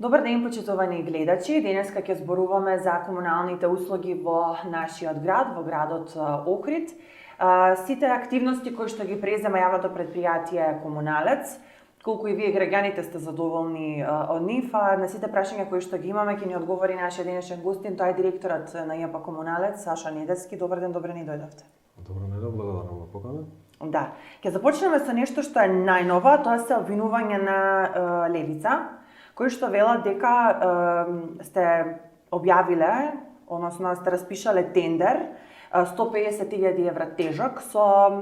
Добар ден, почитувани гледачи. Денеска ќе зборуваме за комуналните услуги во нашиот град, во градот Охрид. Сите активности кои што ги презема јавното предпријатие Комуналец, колку и вие граѓаните сте задоволни од нив, на сите прашања кои што ги имаме ќе ни одговори нашиот денешен гостин, тоа е директорот на ЈП Комуналец, Саша Недевски. Добар ден, добре ни дојдовте. Добро недел, благодарам на покана. Да, ќе започнеме со нешто што е најново, тоа се обвинување на Левица, кои што велат дека сте објавиле, односно сте распишале тендер 150.000 евра тежок со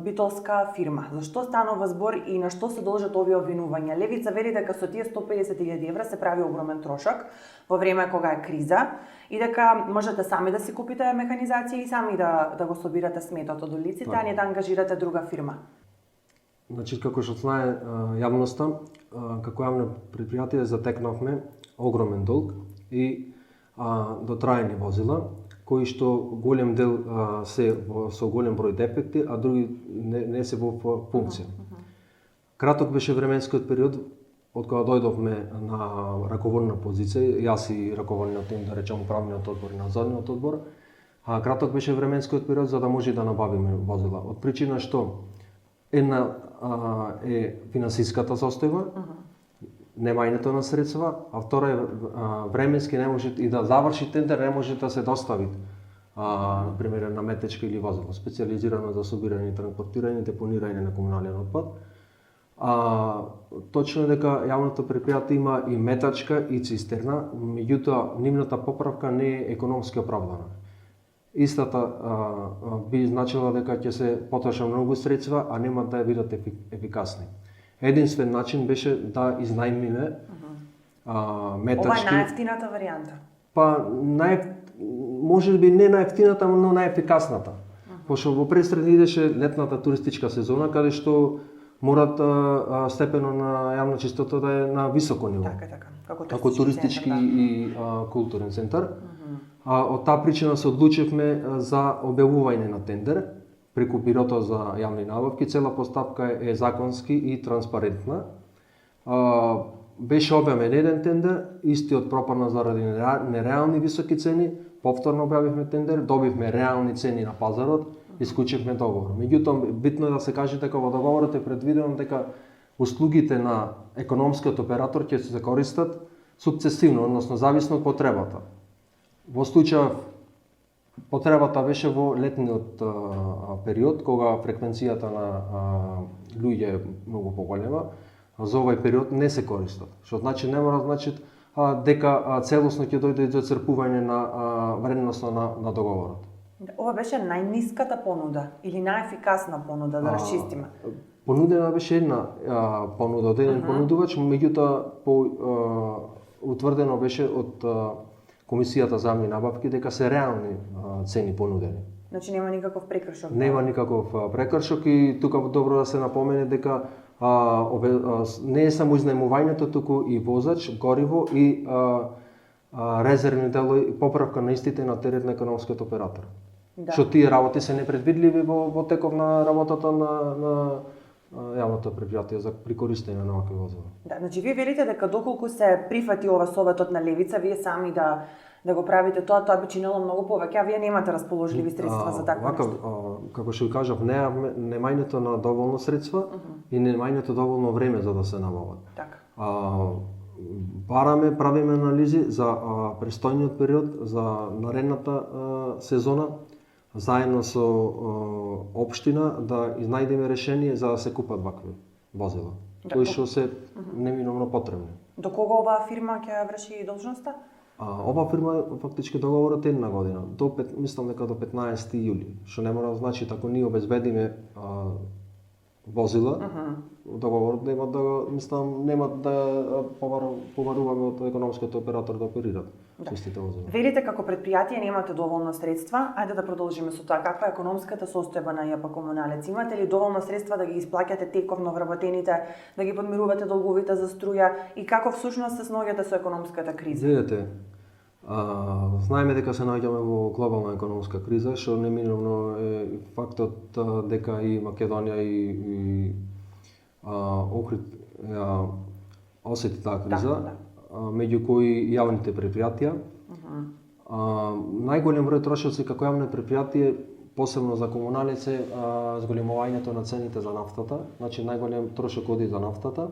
битолска фирма. Зашто станува збор и на што се должат овие обвинувања? Левица вели дека со тие 150.000 евра се прави огромен трошок во време кога е криза и дека можете сами да си купите механизација и сами да го собирате сметот од улиците, а не да ангажирате друга фирма. Значи, како што знае јавноста, како јавно предпријатие затекнавме огромен долг и дотраени возила, кои што голем дел се со голем број дефекти, а други не се во функција. Краток беше временскиот период од кога дојдовме на раководна позиција, јас и раководниот тим, да речем управниот одбор и надзорниот одбор. Краток беше временскиот период за да може да набавиме возила. Од причина што една е финансиската состојба, немањето на средства, а втора е временски не може и да заврши тендер, не може да се достави например наметечка или возило специјализирано за собирање, транспортирање, депонирање на комунален отпад. Точно е дека јавното предпријатие има и метачка и цистерна, меѓутоа нивната поправка не е економски оправдана. Истата би значила дека ќе се потрошат многу средства, а нема да бидат ефикасни. Единствен начин беше да изнајмиме метачки. Ова е најевтината варијанта. Па може би не најевтината, но најефикасната. Пошто во пресред идеше летната туристичка сезона, каде што морат степено на јавна чистота да е на високо ниво. Така. Како туристички и културен центар. Од таа причина се одлучивме за објавување на тендер преку Бирото за јавни набавки. Цела постапка е законски и транспарентна. Беше објавен еден тендер, истиот пропадна заради нереални високи цени. Повторно објавивме тендер, добивме реални цени на пазарот и склучивме договор. Меѓутоа, битно е да се каже дека во договорот е предвидено дека услугите на економскиот оператор ќе се користат сукцесивно, односно зависно од потребата. Во случај потребата беше во летниот период, кога фреквенцијата на луѓе е многу поголема, за овој период не се користат. Што значи не мора значи дека целосно ќе дојде до црпување на вредноста на договорот. Ова беше најниската понуда или најефикасна понуда, да расчистиме? Понудена беше една понуда од еден понудувач, меѓутоа утврдено беше од Комисијата за јавни набавки дека се реални цени понудени. Значи нема никаков прекршок? Нема никаков прекршок и тука добро да се напомене дека не е само изнајмувањето, туку и возач, гориво и резервни делови, поправка на истите на терет на економскиот оператор. Што тие работи се непредвидливи во теков на работата на јавното предпријатие за при користење на овакви возила. Да, значи вие велите дека доколку се прифати ова советот на Левица, вие сами да го правите тоа би чинело многу повеќе, а вие немате расположливи средства за такво нешто. Како што ви кажав, немањето на доволно средства и немањето доволно време за да се набават. Така. Правиме анализи за престојниот период, за наредната сезона, заедно со општина да изнајдеме решение за да се купат вакви возила, кои што се неминовно потребни. До кога оваа фирма ќе врши должноста? Ова фирма фактички договорот е една година, мислам дека до 15 јули, што не мора да значи ако ние обезбедиме возила, договорот нема да побаруваме од економскиот оператор да оперират истите возила. Велите како предпријатие немате доволно средства, ајде да продолжиме со тоа. Каква е економската состојба на ЈП Комуналец? Имате ли доволно средства да ги исплаќате тековно вработените, да ги подмирувате долговите за струја и како всушност се сноѓате со економската криза? Видете, знаеме дека се наоѓаме во глобална економска криза, што неминовно е фактот дека и Македонија и Охрид осети таа криза. меѓу кои јавните предпријатија. Најголем број трошоци како јавно предпријатие, посебно за комуналици, зголемувањето на цените за нафтата, значи најголем трошок оди за нафтата,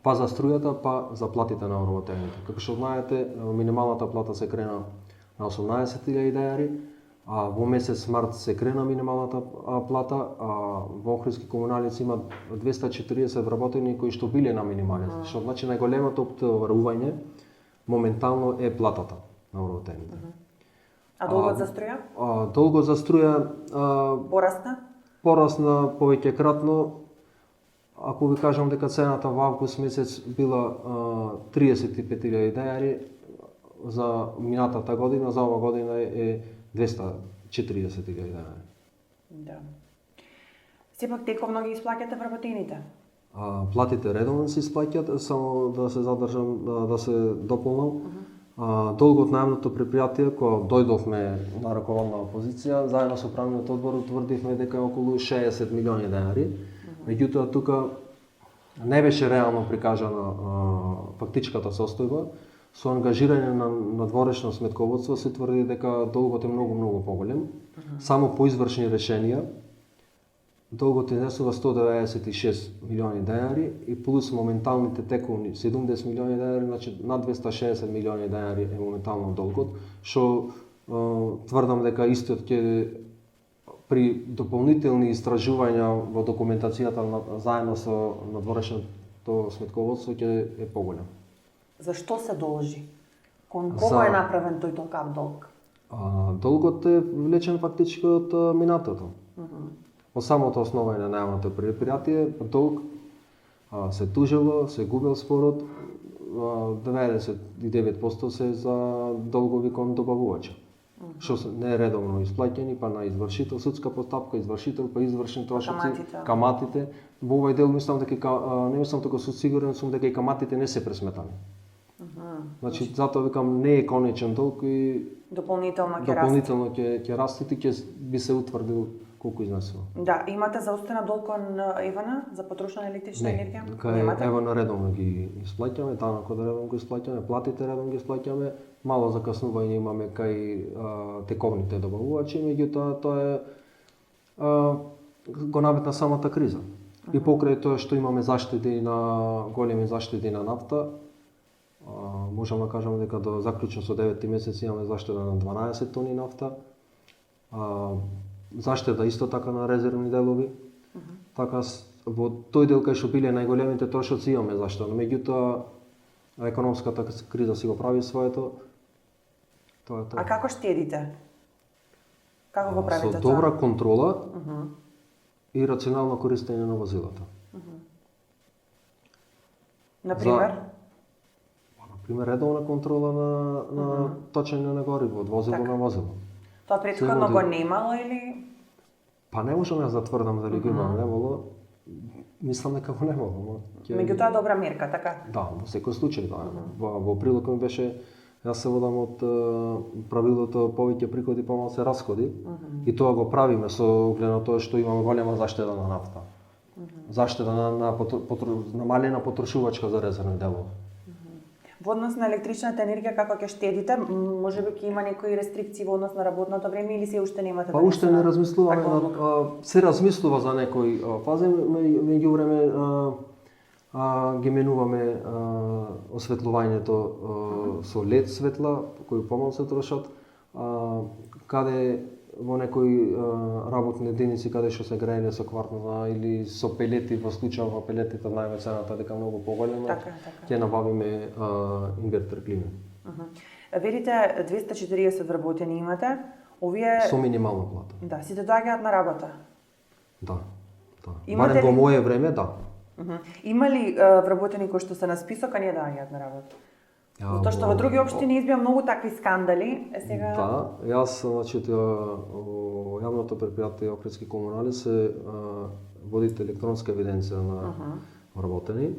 па за струјата, па за платите на вработените. Како што знаете, минималната плата се крена на 18.000 денари, а во месец март се крена минималната плата, а во Охридски комуналици има 240 вработени кои што биле на минимален, што значи најголемото оптоварување моментално е платата на вработените. А долгот за струја? Долгот за струја порасна повеќекратно. Ако ви кажам дека цената во август месец била 35.000 денари за минатата година, за ова година е 240.000 денари. Да. Сепак тековно ги исплаќате вработените? Платите редовно се исплаќаат, само да се задржам, да се дополнам. Долгот на јавното предпријатие, кога дојдовме на раководна позиција, заедно со управниот одбор утврдивме дека е околу 60 милиони денари. Меѓутоа тука не беше реално прикажана фактичката состојба. Со ангажирање на надворешно сметководство се тврди дека долгот е многу поголем. Само по извршни решенија долгот изнесува 196 милиони денари и плюс моменталните тековни 70 милиони денари, значи над 260 милиони денари е моментално долгот, што тврдам дека истиот ќе при дополнителни истражувања во документацијата заедно со надворешното сметководство ќе е поголем. Зашто се должи? Кон кого е направен тој толкав долг? Долгот е влечен фактички од минатото. Од самото основање на јавното предпријатие, долг се тужило, се губел спорот, 99% се за долгови кон добавувача. Што се нередовно исплаќани, па на извршител, судска постапка, извршител, па извршни трошоци, каматите. Во овој дел мислам дека не мислам дека сум сигурен сум дека и каматите не се пресметани. Значи затоа викам не е конечен долг и дополнително ќе расте и ќе би се утврдил колку изнесува. Да, имате заостена долг кон Евана за потрошена електрична енергија? Не, Евана редовно ги исплаќаме, данокот редовно ги исплаќаме, платите редовно ги исплаќаме, мало закаснување имаме кај тековните добавувачи, меѓутоа тоа е го наметна самата криза. И покрај тоа што имаме заштеди на големи заштеди на нафта, можам да кажам дека до заклучно со 9 месец имаме заштеда на 12 тони нафта. Заштеда исто така на резервни делови. Така во тој дел кај што биле најголемите трошоци имаме заштеда, меѓутоа економската криза си го прави своето. Тоа е тоа. А како штедите? Како го правите тоа? Со добра контрола и рационално користење на возилата. Например? Например, редовна контрола на точење на гориво од возило на возило. Тоа претходно го немало или? Па не можам јас да тврдам дали го имам, немало. Мислам дека го немало. Меѓутоа добра мерка, така? Да, во секој случај, да. Во прилог ми беше, јас се водам од правилото повеќе приходи, помалку се расходи. И тоа го правиме со оглед на тоа што имаме голема заштеда на нафта. Заштеда на намалена потрошувачка за резервни делови. Во однос на електричната енергија, како ќе штедите? Можеби ќе има некои рестрикции во однос на работното време или се уште немате? Па уште не размислуваме, се размислува за некои фази, меѓувреме ги менуваме осветлувањето со LED светла, кои помалку се трошат, каде во некои работни единици каде што се грееле со квартна или со пелети, во случај во пелетите најме цената дека многу поголема, ќе набавиме инвертер клима. Велите 240 вработени имате, овие со минимална плата. Да, сите доаѓаат на работа. Да. Барем во моје време, да. Има ли вработени кои што се на список, а не доаѓаат на работа? Затоа што во други општини избија многу такви скандали, сега... Да, јас, значи, јавното предпријатие Охридски комунали се водите електронска евиденција на вработени.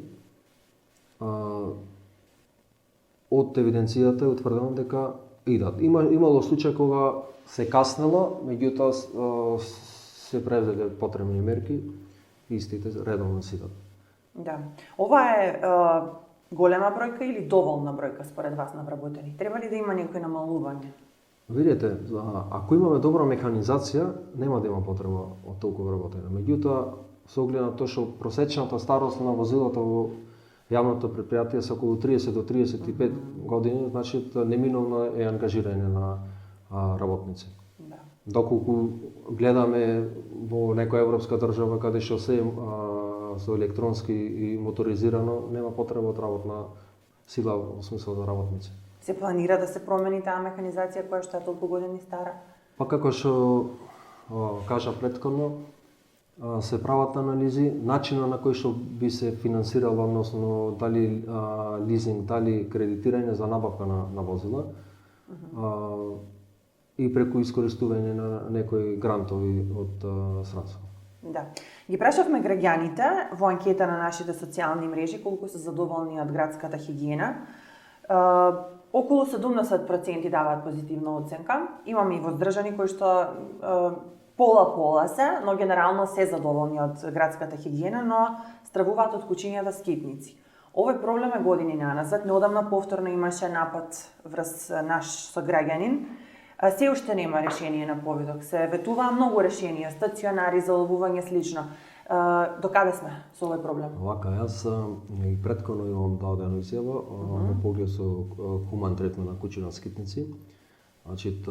Од евиденцијата е утврдено дека идат. Имало случај кога се каснело, меѓутоа се превзеле потребни мерки и истите редовно се идат. Да. Ова е голема бројка или доволна бројка според вас на вработени? Треба ли да има некој намалување? Видете, ако имаме добра механизација, нема да има потреба од толку вработени. Меѓутоа, со оглед на тоа што просечната старост на возилата во јавното предпријатие се околу 30 до 35 години, значи неминовно е ангажирање на работници. Да. Доколку гледаме во некоја европска држава каде што се со електронски и моторизирано, нема потреба од работна сила во смисла за работници. Се планира да се промени таа механизација која што е толку години стара? Па како што кажа претходно, се прават анализи, начинот на кој што би се финансирало, односно дали лизинг, дали кредитирање за набавка на возила, и преку искористување на некои грантови од средства. Да. Ги прашавме граѓаните во анкета на нашите социјални мрежи колку се задоволни од градската хигиена. Околу 70% даваат позитивна оценка. Имаме и воздржани кои што пола се, но генерално се задоволни од градската хигиена, но стравуваат од кучињата скитници. Овој проблем е години наназад. Неодамна повторно имаше напад врз наш сограѓанин. Се уште нема решение на повидок. Се ветуваа многу решенија, стационари, заловување слично. До каде сме со овој проблем? Вака, јас и претходно имам дадена изјава во поглед со хуман третман на кучина скитници. Значи,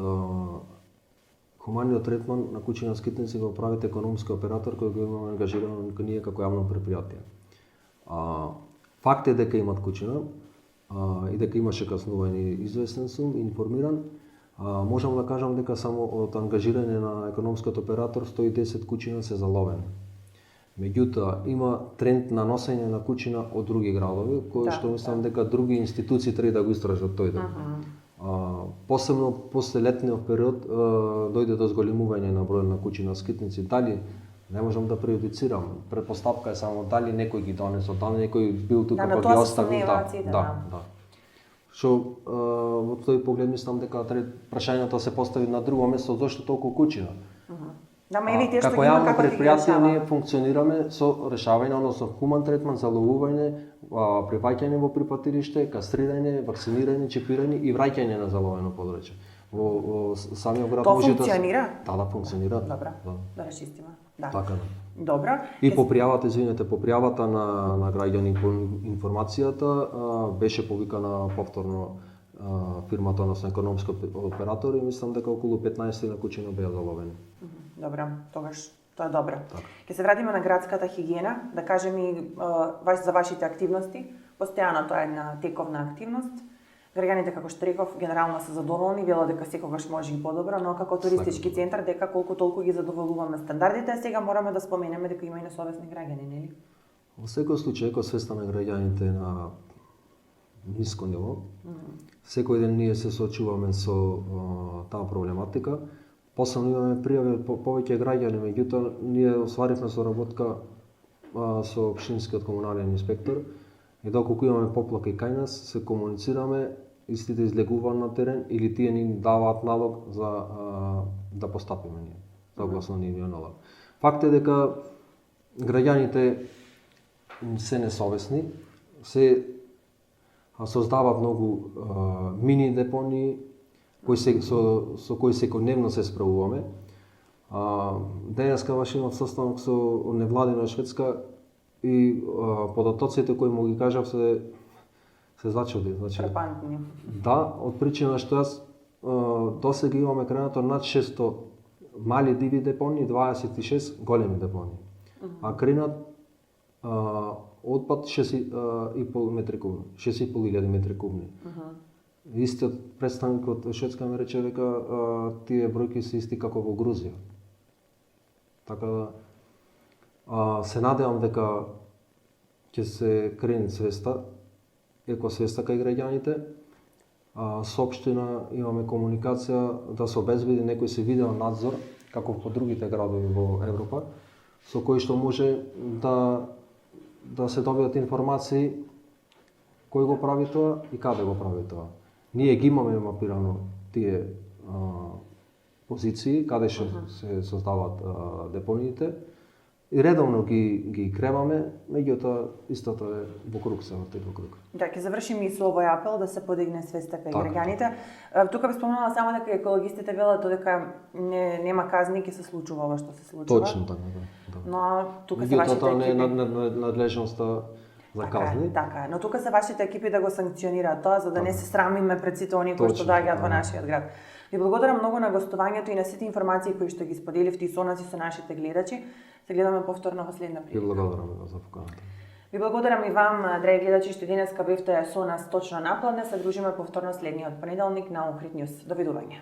хуманиот третман на кучина скитници го правите економски оператор кој го имаме ангажирано ние како јавно предпријатие. Факт е дека имат кучина и дека имаше каснување, известен сум, информиран. Можам да кажам дека само од ангажирање на економскиот оператор 110 кучина се заловени. Меѓутоа, има тренд на носење на кучина од други градови, кои што мислам дека други институции треба да го истражат тој дел. Посебно после летниот период дојде до зголемување на број на кучина скитници. Дали не можам да преюдицирам, претпоставка е само дали некој ги донесо, дали некој бил тука па ги оставил. Да. Што во тој поглед мислам дека прашањето се постави на друго место, зошто толку кучина? Како јавно предпријатие ние функционираме со решавање, односно хуман третман, заловување, прифаќање во припатилиште, кастрирање, вакцинирање, чипирање и враќање на заловено подрачје. Во самиот град може да функционира? Да, функционира. Добра. Да расчистиме. Да. Така. Добра. И по пријавата на граѓани по информацијата беше повикана повторно фирмата, односно економски оператор, и мислам дека околу 15 на кучина беа заловени. Добра, тогаш тоа е добро. Ќе се вратиме на градската хигиена, да кажем и за вашите активности. Постојано тоа е една тековна активност. Граѓаните, како што реков, генерално се задоволни, велат дека секогаш може и подобро, но како туристички центар дека колку толку ги задоволуваме стандардите, сега мораме да споменеме дека има и несовесни граѓани, нели? Во секој случај, ако свеста на граѓаните на ниско ниво, секој ден ние се соочуваме со таа проблематика. Посебно имаме пријави повеќе граѓани, меѓутоа ние остваривме соработка со општинскиот комунален инспектор и доколку имаме поплаки кај нас, се комуницираме, истите излегуваат на терен или тие ни даваат налог за да постапиме ние, согласно нивниот налог. Факт е дека граѓаните се несовесни, се создаваат многу мини депонии со кои секојдневно се справуваме. Денеска баш имав состанок со невладина Шведска и податоците кои му ги кажав се зачуди. Значи, фрапантни. Да, од причина што јас досега имаме кренато над 600 мали диви депонии, 26 големи депонии. А кренат отпад 6,5 метри кубни, 6.500 метри кубни. Истиот представник од Шведска ме рече дека тие бројки се исти како во Грузија. Така да се надевам дека ќе се крени свеста, екосвеста кај граѓаните. Со општина имаме комуникација да се обезбеди некој се видео надзор, како по другите градови во Европа, со кој што може да се добијат информации кој го прави тоа и каде го прави тоа. Ние ги имаме мапирано тие позиции, каде што се создаваат депониите, и редовно ги креваме, меѓутоа истото е во круг се врти во круг. Да, ќе завршиме и со овој апел да се подигне свеста кај Така. граѓаните. Тука би спомнала само дека екологистите велат дека нема казни, ќе се случува ова што се случува. Точно така, да. Но тука се Меѓутоа вашите тоа не е екипи. надлежноста за казни. Така е, но тука се вашите екипи да го санкционираат тоа, за да не се срамиме пред сите оние кои што Точно, доаѓаат во да. нашиот град. Ви благодарам многу на гостувањето и на сите информации кои што ги споделивте и со нас и со нашите гледачи. Се гледаме повторно во следна Ви прилика. благодарам за поканата. Ви благодарам и вам, драги гледачи, што денеска бевте со нас точно напладне. Се дружиме повторно следниот понеделник на Охрид Ньюс. Довидување.